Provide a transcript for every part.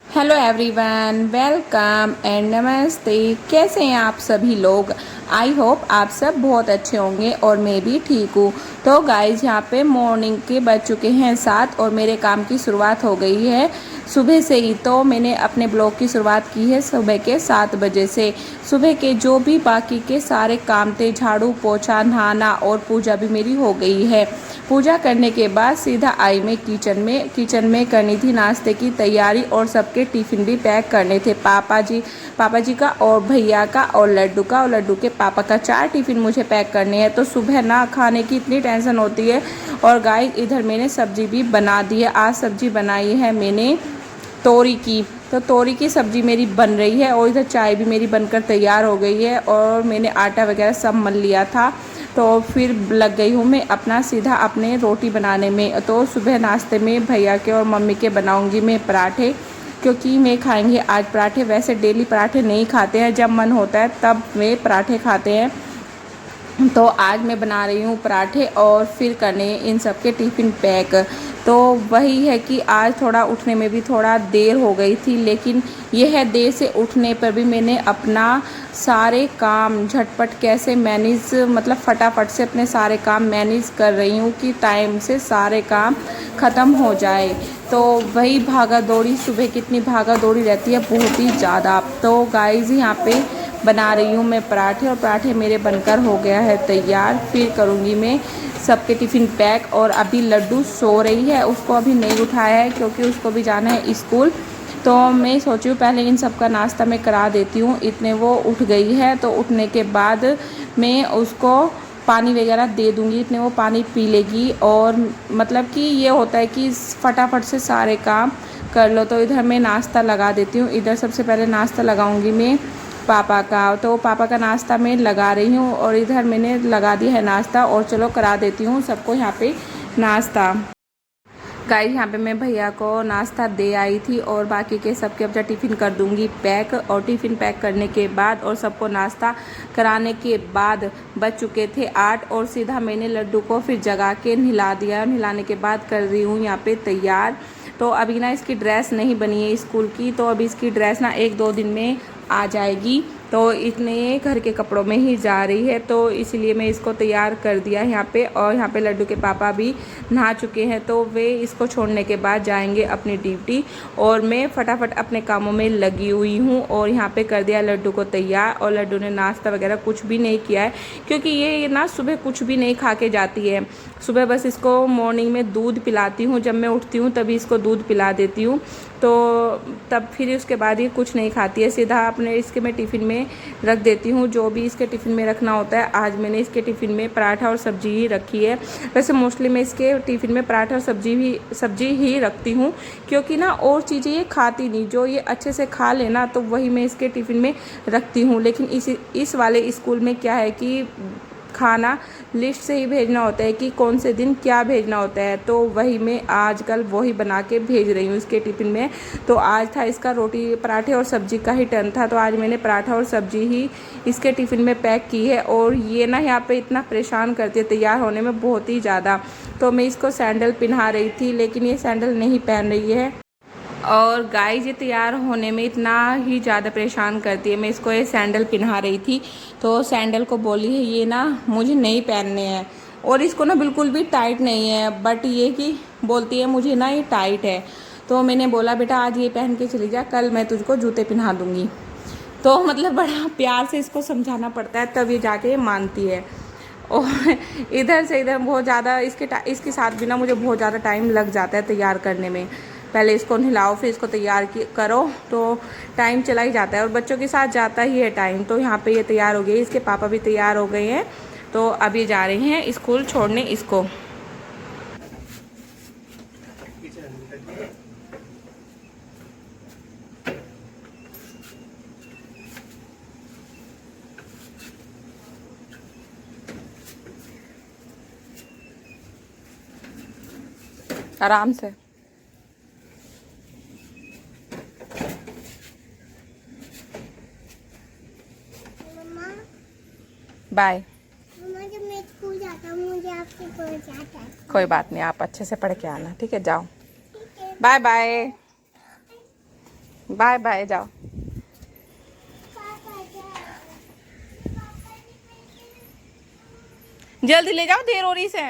Hello everyone, welcome and नमस्ते। कैसे हैं आप सभी लोग? आई होप आप सब बहुत अच्छे होंगे और मैं भी ठीक हूँ। तो गाइज यहाँ पे मॉर्निंग के बज चुके हैं 7 और मेरे काम की शुरुआत हो गई है सुबह से ही। तो मैंने अपने ब्लॉग की शुरुआत की है सुबह के 7 बजे से। सुबह के जो भी बाकी के सारे काम थे, झाड़ू पोछा नहाना और पूजा भी मेरी हो गई है। पूजा करने के बाद सीधा आई मैं किचन में करनी थी नाश्ते की तैयारी और सबके टिफ़िन भी पैक करने थे। पापा जी का और भैया का और लड्डू का और लड्डू के पापा का 4 टिफ़िन मुझे पैक करने हैं। तो सुबह ना खाने की इतनी टेंशन होती है। और गाइस इधर मैंने सब्जी भी बना दी है। आज सब्जी बनाई है मैंने तोरी की। तो तोरी की सब्जी मेरी बन रही है और इधर चाय भी मेरी बनकर तैयार हो गई है और मैंने आटा वगैरह सब मल लिया था। तो फिर लग गई हूँ मैं अपना सीधा अपने रोटी बनाने में। तो सुबह नाश्ते में भैया के और मम्मी के बनाऊंगी मैं पराठे, क्योंकि मैं खाएंगे आज पराठे। वैसे डेली पराठे नहीं खाते हैं, जब मन होता है तब वे पराठे खाते हैं। तो आज मैं बना रही हूँ पराठे और फिर करने इन सब के टिफ़िन पैक। तो वही है कि आज थोड़ा उठने में भी थोड़ा देर हो गई थी, लेकिन यह है देर से उठने पर भी मैंने अपना सारे काम झटपट कैसे मैनेज, मतलब फटाफट से अपने सारे काम मैनेज कर रही हूँ कि टाइम से सारे काम ख़त्म हो जाए। तो वही भागा दौड़ी, सुबह कितनी भागा दौड़ी रहती है, बहुत ही ज़्यादा। तो गाइस यहाँ पे बना रही हूँ मैं पराठे और पराठे मेरे बनकर हो गया है तैयार। फिर करूँगी मैं सबके टिफ़िन पैक। और अभी लड्डू सो रही है, उसको अभी नहीं उठाया है क्योंकि उसको भी जाना है स्कूल। तो मैं सोची हूँ पहले इन सब का नाश्ता मैं करा देती हूँ, इतने वो उठ गई है। तो उठने के बाद मैं उसको पानी वगैरह दे दूँगी, इतने वो पानी पी लेगी। और मतलब कि ये होता है कि फटाफट से सारे काम कर लो। तो इधर मैं नाश्ता लगा देती हूँ। इधर सबसे पहले नाश्ता लगाऊंगी मैं पापा का। तो पापा का नाश्ता मैं लगा रही हूँ और इधर मैंने लगा दिया है नाश्ता। और चलो करा देती हूँ सबको यहाँ पे नाश्ता। गाइस यहाँ पे मैं भैया को नाश्ता दे आई थी और बाकी के सबके अब टिफ़िन कर दूंगी पैक। और टिफ़िन पैक करने के बाद और सबको नाश्ता कराने के बाद बज चुके थे 8 और सीधा मैंने लड्डू को फिर जगा के नहला दिया। नहलाने के बाद कर रही हूँ यहाँ पे तैयार। तो अभी ना इसकी ड्रेस नहीं बनी है स्कूल की, तो अभी इसकी ड्रेस ना 1-2 दिन में आ जाएगी। तो इतने घर के कपड़ों में ही जा रही है, तो इसलिए मैं इसको तैयार कर दिया यहाँ पे। और यहाँ पे लड्डू के पापा भी नहा चुके हैं, तो वे इसको छोड़ने के बाद जाएंगे अपनी ड्यूटी। और मैं फटाफट अपने कामों में लगी हुई हूँ। और यहाँ पे कर दिया लड्डू को तैयार। और लड्डू ने नाश्ता वगैरह कुछ भी नहीं किया है, क्योंकि ये ना सुबह कुछ भी नहीं खा के जाती है। सुबह बस इसको मॉर्निंग में दूध पिलाती हूँ, जब मैं उठती हूँ तभी इसको दूध पिला देती हूँ। तो तब फिर उसके बाद ये कुछ नहीं खाती है, सीधा अपने इसके मैं टिफ़िन में रख देती हूँ जो भी इसके टिफ़िन में रखना होता है। आज मैंने इसके टिफ़िन में पराठा और सब्जी ही रखी है। वैसे मोस्टली मैं इसके टिफ़िन में पराठा और सब्जी ही रखती हूँ, क्योंकि ना और चीज़ें ये खाती नहीं, जो ये अच्छे से खा लेना तो वही मैं इसके टिफ़िन में रखती हूँ। लेकिन इस वाले स्कूल में क्या है कि खाना लिस्ट से ही भेजना होता है कि कौन से दिन क्या भेजना होता है। तो वही मैं आजकल वही बना के भेज रही हूँ इसके टिफ़िन में। तो आज था इसका रोटी पराठे और सब्जी का ही टर्न था, तो आज मैंने पराठा और सब्जी ही इसके टिफ़िन में पैक की है। और ये ना यहाँ पे इतना परेशान करती है तैयार होने में बहुत ही ज़्यादा। तो मैं इसको सैंडल पहना रही थी, लेकिन ये सैंडल नहीं पहन रही है। और गाइस ये तैयार होने में इतना ही ज़्यादा परेशान करती है। मैं इसको ये सैंडल पहना रही थी, तो सैंडल को बोली है ये ना मुझे नहीं पहनने हैं। और इसको ना बिल्कुल भी टाइट नहीं है, बट ये कि बोलती है मुझे ना ये टाइट है। तो मैंने बोला बेटा आज ये पहन के चली जा, कल मैं तुझको जूते पहना दूँगी। तो मतलब बड़ा प्यार से इसको समझाना पड़ता है, तब ये जाके मानती है। और इधर से इधर बहुत ज़्यादा इसके साथ भी ना मुझे बहुत ज़्यादा टाइम लग जाता है तैयार करने में। पहले इसको नहलाओ फिर इसको तैयार करो, तो टाइम चला ही जाता है और बच्चों के साथ जाता ही है टाइम। तो यहाँ पे ये तैयार हो गई, इसके पापा भी तैयार हो गए हैं। तो अभी जा रहे हैं स्कूल छोड़ने इसको। आराम से। बाय। जब मैं स्कूल जाता हूँ मुझे आपसे कोई जाता है। कोई बात नहीं, आप अच्छे से पढ़ के आना, ठीक है? जाओ, ठीक है। Bye bye. बाय बाय, जाओ। जल्दी ले जाओ, देर हो रही से।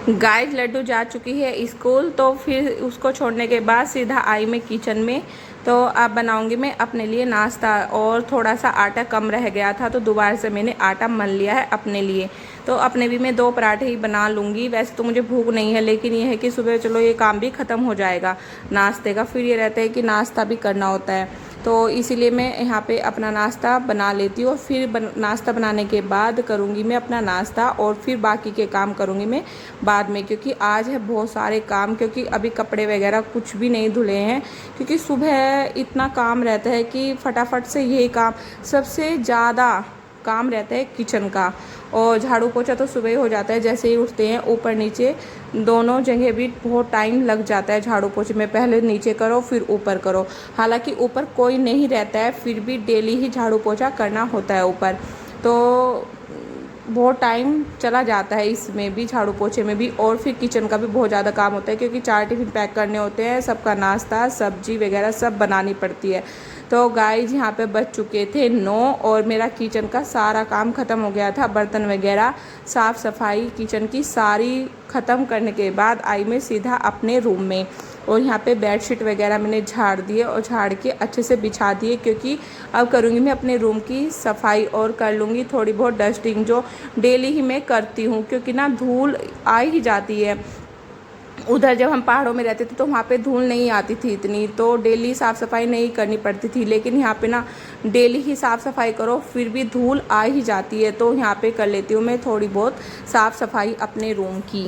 गाइस लड्डू जा चुकी है स्कूल, तो फिर उसको छोड़ने के बाद सीधा आई मैं किचन में। तो अब बनाऊंगी मैं अपने लिए नाश्ता, और थोड़ा सा आटा कम रह गया था तो दोबारा से मैंने आटा मल लिया है अपने लिए। तो अपने भी मैं 2 पराठे ही बना लूँगी। वैसे तो मुझे भूख नहीं है, लेकिन ये है कि सुबह चलो ये काम भी ख़त्म हो जाएगा नाश्ते का, फिर ये रहता है कि नाश्ता भी करना होता है। तो इसीलिए मैं यहाँ पे अपना नाश्ता बना लेती हूँ, और फिर नाश्ता बनाने के बाद करूँगी मैं अपना नाश्ता, और फिर बाकी के काम करूँगी मैं बाद में, क्योंकि आज है बहुत सारे काम, क्योंकि अभी कपड़े वगैरह कुछ भी नहीं धुले हैं, क्योंकि सुबह इतना काम रहता है कि फटाफट से यही काम, सबसे ज़्यादा काम रहता है किचन का। और झाड़ू पोछा तो सुबह ही हो जाता है, जैसे ही उठते हैं ऊपर नीचे दोनों जगह भी बहुत टाइम लग जाता है झाड़ू पोछे में, पहले नीचे करो फिर ऊपर करो। हालांकि ऊपर कोई नहीं रहता है, फिर भी डेली ही झाड़ू पोछा करना होता है ऊपर, तो बहुत टाइम चला जाता है इसमें भी, झाड़ू पोछे में भी। और फिर किचन का भी बहुत ज़्यादा काम होता है, क्योंकि 4 टिफिन पैक करने होते हैं, सबका नाश्ता सब्जी वगैरह सब बनानी पड़ती है। तो गाइस यहाँ पे बज चुके थे 9, और मेरा किचन का सारा काम ख़त्म हो गया था। बर्तन वगैरह साफ़ सफाई किचन की सारी ख़त्म करने के बाद आई मैं सीधा अपने रूम में, और यहाँ पे बेडशीट वगैरह मैंने झाड़ दिए और झाड़ के अच्छे से बिछा दिए, क्योंकि अब करूँगी मैं अपने रूम की सफाई, और कर लूँगी थोड़ी बहुत डस्टिंग जो डेली ही मैं करती हूँ, क्योंकि ना धूल आ ही जाती है। उधर जब हम पहाड़ों में रहते थे तो वहाँ पे धूल नहीं आती थी इतनी, तो डेली साफ़ सफाई नहीं करनी पड़ती थी, लेकिन यहाँ पे ना डेली ही साफ़ सफाई करो फिर भी धूल आ ही जाती है। तो यहाँ पे कर लेती हूँ मैं थोड़ी बहुत साफ़ सफाई अपने रूम की।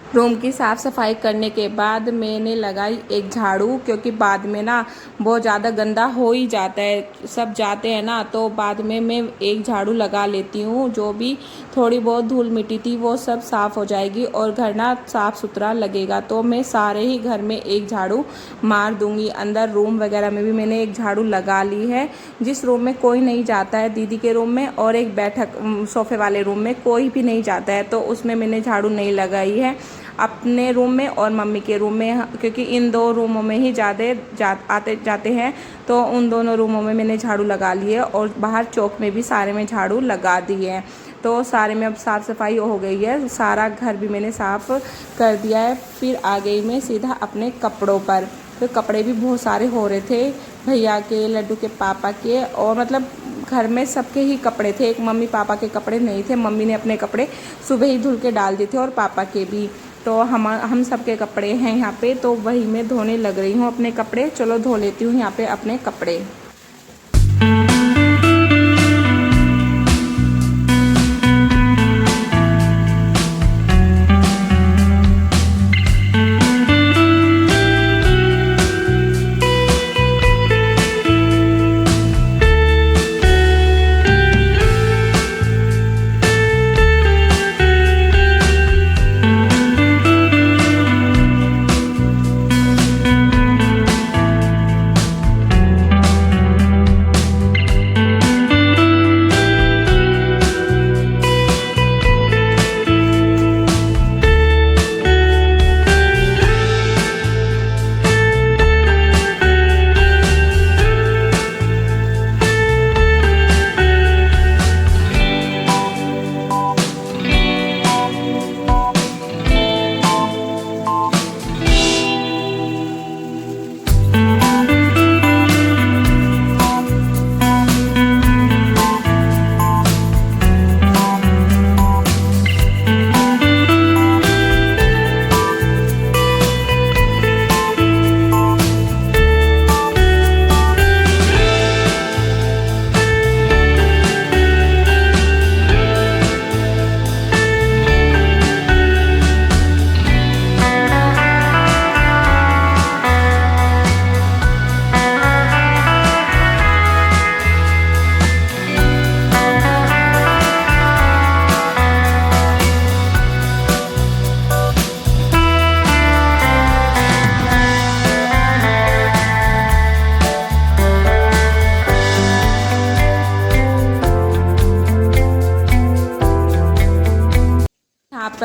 रूम की साफ़ सफाई करने के बाद मैंने लगाई एक झाड़ू, क्योंकि बाद में ना बहुत ज़्यादा गंदा हो ही जाता है, सब जाते हैं ना, तो बाद में मैं एक झाड़ू लगा लेती हूँ। जो भी थोड़ी बहुत धूल मिट्टी थी वो सब साफ़ हो जाएगी और घर ना साफ़ सुथरा लगेगा। तो मैं सारे ही घर में एक झाड़ू मार दूँगी। अंदर रूम वगैरह में भी मैंने एक झाड़ू लगा ली है। जिस रूम में कोई नहीं जाता है, दीदी के रूम में और एक बैठक सोफ़े वाले रूम में कोई भी नहीं जाता है, तो उसमें मैंने झाड़ू नहीं लगाई है। अपने रूम में और मम्मी के रूम में, क्योंकि इन 2 रूमों में ही आते जाते हैं, तो उन दोनों रूमों में मैंने झाड़ू लगा ली है, और बाहर चौक में भी सारे में झाड़ू लगा दी है। तो सारे में अब साफ़ सफाई हो गई है, सारा घर भी मैंने साफ़ कर दिया है। फिर आ गई मैं सीधा अपने कपड़ों पर। तो कपड़े भी बहुत सारे हो रहे थे, भैया के, लड्डू के पापा के, और मतलब घर में सबके ही कपड़े थे। एक मम्मी पापा के कपड़े नहीं थे, मम्मी ने अपने कपड़े सुबह ही धुल के डाल दिए थे, और पापा के भी। तो हम सबके कपड़े हैं यहाँ पे, तो वही मैं धोने लग रही हूँ अपने कपड़े। चलो धो लेती हूँ यहाँ पे अपने कपड़े।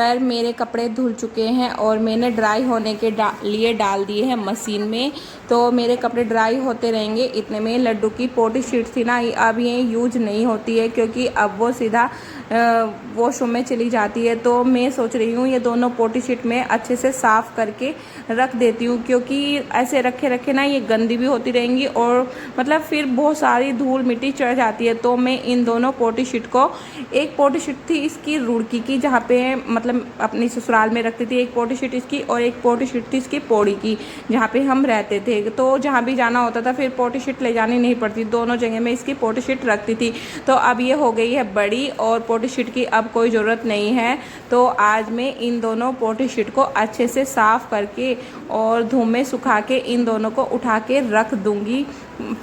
पर मेरे कपड़े धुल चुके हैं और मैंने ड्राई होने के लिए डाल दिए हैं मशीन में। तो मेरे कपड़े ड्राई होते रहेंगे। इतने में लड्डू की पोटी शीट थी ना, अब ये यूज नहीं होती है क्योंकि अब वो सीधा वॉशरूम में चली जाती है। तो मैं सोच रही हूँ ये दोनों पोटी शीट में अच्छे से साफ़ करके रख देती हूँ, क्योंकि ऐसे रखे रखे ना ये गंदी भी होती रहेंगी और मतलब फिर बहुत सारी धूल मिट्टी चढ़ जाती है। तो मैं इन दोनों पोटी शीट को, एक पोटी शीट थी इसकी रुड़की की जहाँ पे मतलब अपनी ससुराल में रखती थी, एक पोटी शीट इसकी, और एक पोटी शीट थी इसकी पौड़ी की जहाँ पे हम रहते थे। तो जहाँ भी जाना होता था फिर पोटी शीट ले जानी नहीं पड़ती, दोनों जगह में इसकी पोटी शीट रखती थी। तो अब ये हो गई है बड़ी और पोटी शीट की अब कोई ज़रूरत नहीं है। तो आज मैं इन दोनों पोटी शीट को अच्छे से साफ़ करके और धूप में सुखा के इन दोनों को उठा के रख दूँगी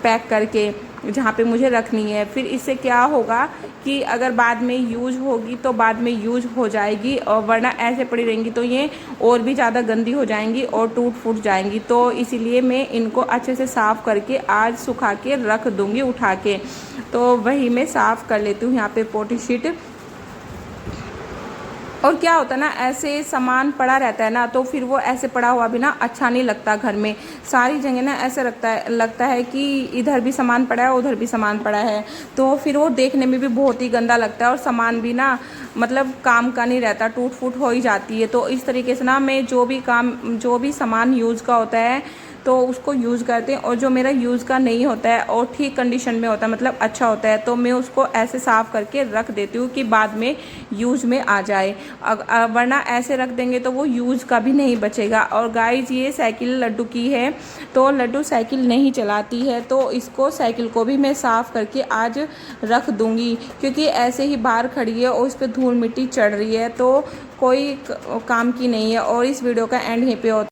पैक करके जहाँ पे मुझे रखनी है। फिर इससे क्या होगा कि अगर बाद में यूज होगी तो बाद में यूज हो जाएगी, और वरना ऐसे पड़ी रहेंगी तो ये और भी ज़्यादा गंदी हो जाएंगी और टूट फूट जाएंगी। तो इसीलिए मैं इनको अच्छे से साफ़ करके आज सुखा के रख दूँगी उठा के। तो वही मैं साफ़ कर लेती हूँ यहाँ पे पोटी शीट। और क्या होता है ना, ऐसे सामान पड़ा रहता है ना तो फिर वो ऐसे पड़ा हुआ भी ना अच्छा नहीं लगता। घर में सारी जगह ना ऐसे लगता है कि इधर भी सामान पड़ा है उधर भी सामान पड़ा है, तो फिर वो देखने में भी बहुत ही गंदा लगता है और सामान भी ना मतलब काम का नहीं रहता, टूट फूट हो ही जाती है। तो इस तरीके से ना मैं जो भी सामान यूज़ का होता है तो उसको यूज़ करते हैं, और जो मेरा यूज़ का नहीं होता है और ठीक कंडीशन में होता है मतलब अच्छा होता है तो मैं उसको ऐसे साफ़ करके रख देती हूँ कि बाद में यूज़ में आ जाए। वरना ऐसे रख देंगे तो वो यूज़ का भी नहीं बचेगा। और गाइस ये साइकिल लड्डू की है, तो लड्डू साइकिल नहीं चलाती है, तो इसको साइकिल को भी मैं साफ़ करके आज रख दूँगी, क्योंकि ऐसे ही बाहर खड़ी है और इस पर धूल मिट्टी चढ़ रही है तो कोई काम की नहीं है। और इस वीडियो का एंड यहीं पे होता है।